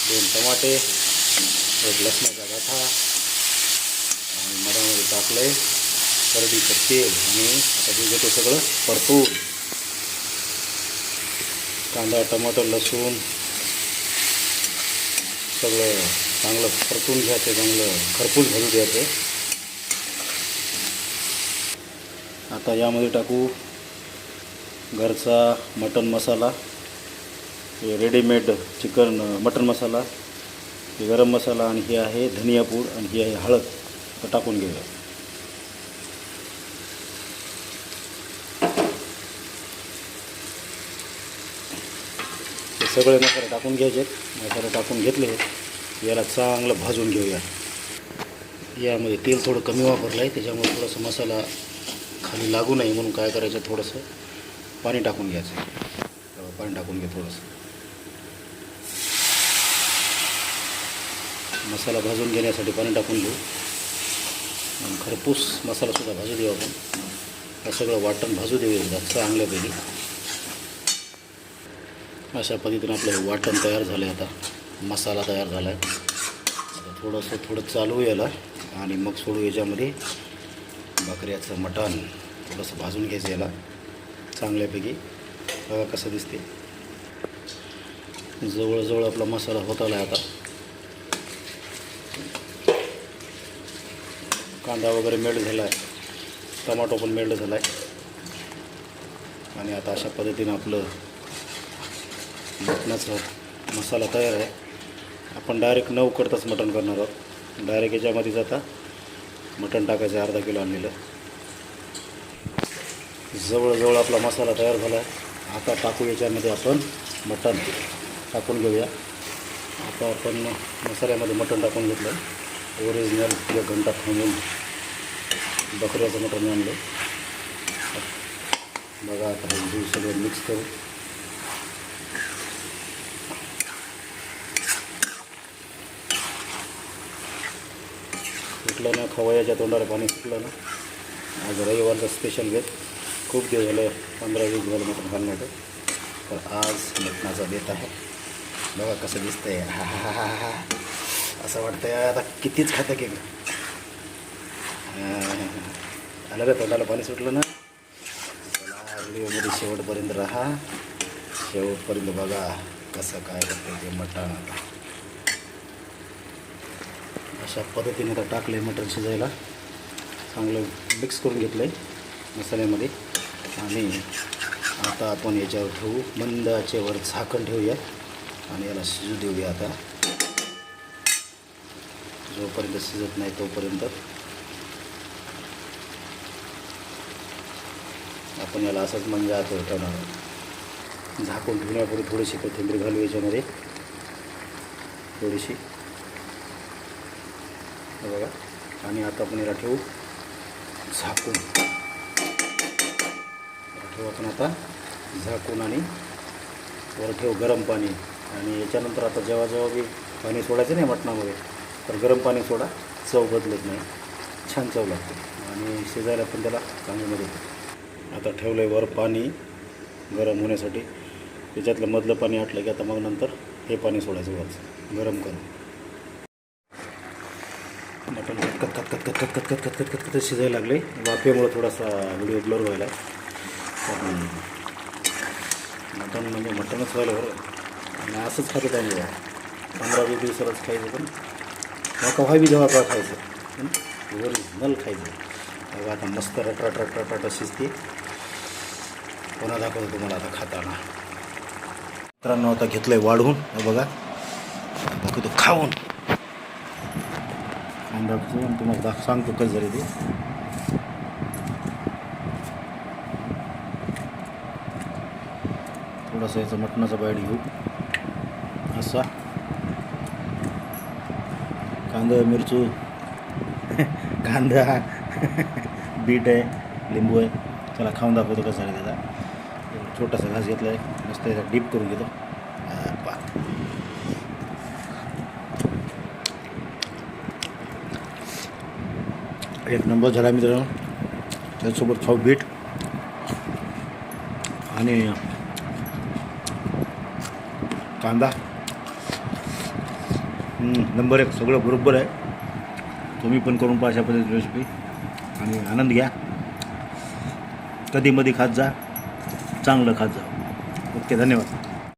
2 टमाटे, एक लसणाचा गाठा आणि मधामध्ये टाकले करडीचं तेल आणि आता हे घेतो सगळं परतून. कांदा, टमाटर, लसूण सगळं चांगलं परतून घ्यायचं, चांगलं खरपूस भाजू द्यायचं. आता यामध्ये टाकू घरचा मटण मसाला, हे रेडीमेड चिकन मटण मसाला, हे गरम मसाला आणि हे आहे धनिया पूड आणि ही आहे हळद. तर टाकून घेऊया. हे सगळे मसाले टाकून घ्यायचे. मसाले टाकून घेतले, याला चांगलं भाजून घेऊया. यामध्ये तेल थोडं कमी वापरलं आहे, त्याच्यामुळे थोडंसं मसाला खाली लागू नये म्हणून काय करायचं, थोडंसं पाणी टाकून घ्यायचं. पाणी टाकून घे थोडंसं. मसाला भाजून घेण्यासाठी पाणी टाकून घेऊ आणि खरपूस मसालासुद्धा भाजू देऊ आपण. हे सगळं वाटण भाजू देऊ एकदा चांगल्यापैकी. अशा पद्धतीनं आपलं हे वाटण तयार झालं आहे. आता मसाला तयार झाला आहे. आता थोडं चालू याला आणि मग सोडू याच्यामध्ये बकऱ्याचं मटण. थोडंसं भाजून घ्यायचं याला चांगल्यापैकी. बघा कसं दिसते. जवळजवळ आपला मसाला होत आला आहे. आता कांदा वगैरे मेल्ट झाला आहे, टमाटो पण मेल्ट झाला आहे आणि आता अशा पद्धतीनं आपलं मटणाचा मसाला तयार आहे. आपण डायरेक्ट न उकडताच मटण करणार आहोत. डायरेक्ट याच्यामध्येच आता मटण टाकायचं. अर्धा किलो आणलेलं. जवळजवळ आपला मसाला तयार झाला आहे. आता टाकू याच्यामध्ये आपण मटण टाकून घेऊया. आता आपण मसाल्यामध्ये मटण टाकून घेतलं. ओरिजिनल 1 घंटा थांबून बकऱ्याचं मटण आणलं. बघा आता हे सगळं मिक्स करू. सुटलं ना, खवयाच्या तोंडाला पाणी सुटलं ना. आज रविवारचा स्पेशल बेत. खूप दिवस झालं, 15-20 झालं मटण खाल्लं होतं. तर आज मटणाचा बेत आहे. बघा कसं दिसतंय. हा हा हा हा. असं वाटतंय आता कितीच खातं की आलं रे तोंडाला पाणी सुटलं ना. चला व्हिडिओमध्ये शेवटपर्यंत राहा. शेवटपर्यंत बघा कसं काय करतं ते मटण. आता अशा पद्धतीने आता टाकलं आहे मटण शिजायला. चांगलं मिक्स करून घेतलं आहे मसाल्यामध्ये आणि आता आपण याच्यावर ठेवू. मंद आचेवर झाकण ठेवूया आणि याला शिजू देऊया. आता जोपर्यंत शिजत नाही तोपर्यंत आपण याला असंच मंद आचेवर ठेवणार आहोत. झाकून ठेवण्यापूर्वी थोडीशी कोथिंबीर घालू याच्यामध्ये. थोडीशी बघा. आणि आता आपण याला ठेवू झाकून. ठेवू आपण आता झाकून आणि वर ठेवू गरम पाणी. आणि याच्यानंतर आता जेव्हा बी पाणी सोडायचं नाही मटणामध्ये, तर गरम पाणी सोडा. चव बदलत नाही, छान चव लागते आणि शिजायला पण त्याला चांगली मदत होते. आता ठेवलं आहे वर पाणी गरम होण्यासाठी. त्याच्यातलं मधलं पाणी आटलं की आता मग नंतर हे पाणी सोडायचं वरचं गरम करून. मटण कट शिजायला लागले. वाफेमुळे थोडासा व्हिडिओ ब्लर व्हायला. मटण म्हणजे मटणच व्हायला बरं. आणि असंच खातं पाहिजे. 15-20 दिवसालाच खायचं, पण केव्हा बी जेव्हा खायचं, ओरिजिनल खायचं. बघा आता मस्त रट शिजते. पुन्हा दाखवतो तुम्हाला आता खाताना. मित्रांनो आता घेतलं आहे वाढवून. बघा दाखवतो खाऊन. दाखवतो आणि तुम्हाला सांगतो कसं झाले ते. थोडासा याचा मटणाचा बाईट घेऊ. असा कांदा, मिरचू, कांदा, बीट आहे, लिंबू आहे. चला खाऊन दाखवतो कसं झालं त्याचा. छोटासा घास घेतला आहे. मस्त याचा डीप करून घेतो. एक नंबर झाला मित्रांनो. त्याच्यासोबत खाऊ बीट आणि कांदा. नंबर 1 सगळं बरोबर आहे. तुम्ही पण करून पहा अशा पद्धतीची रेसिपी आणि आनंद घ्या. कधीमध्ये खात जा, चांगलं खात जा. ओके, धन्यवाद.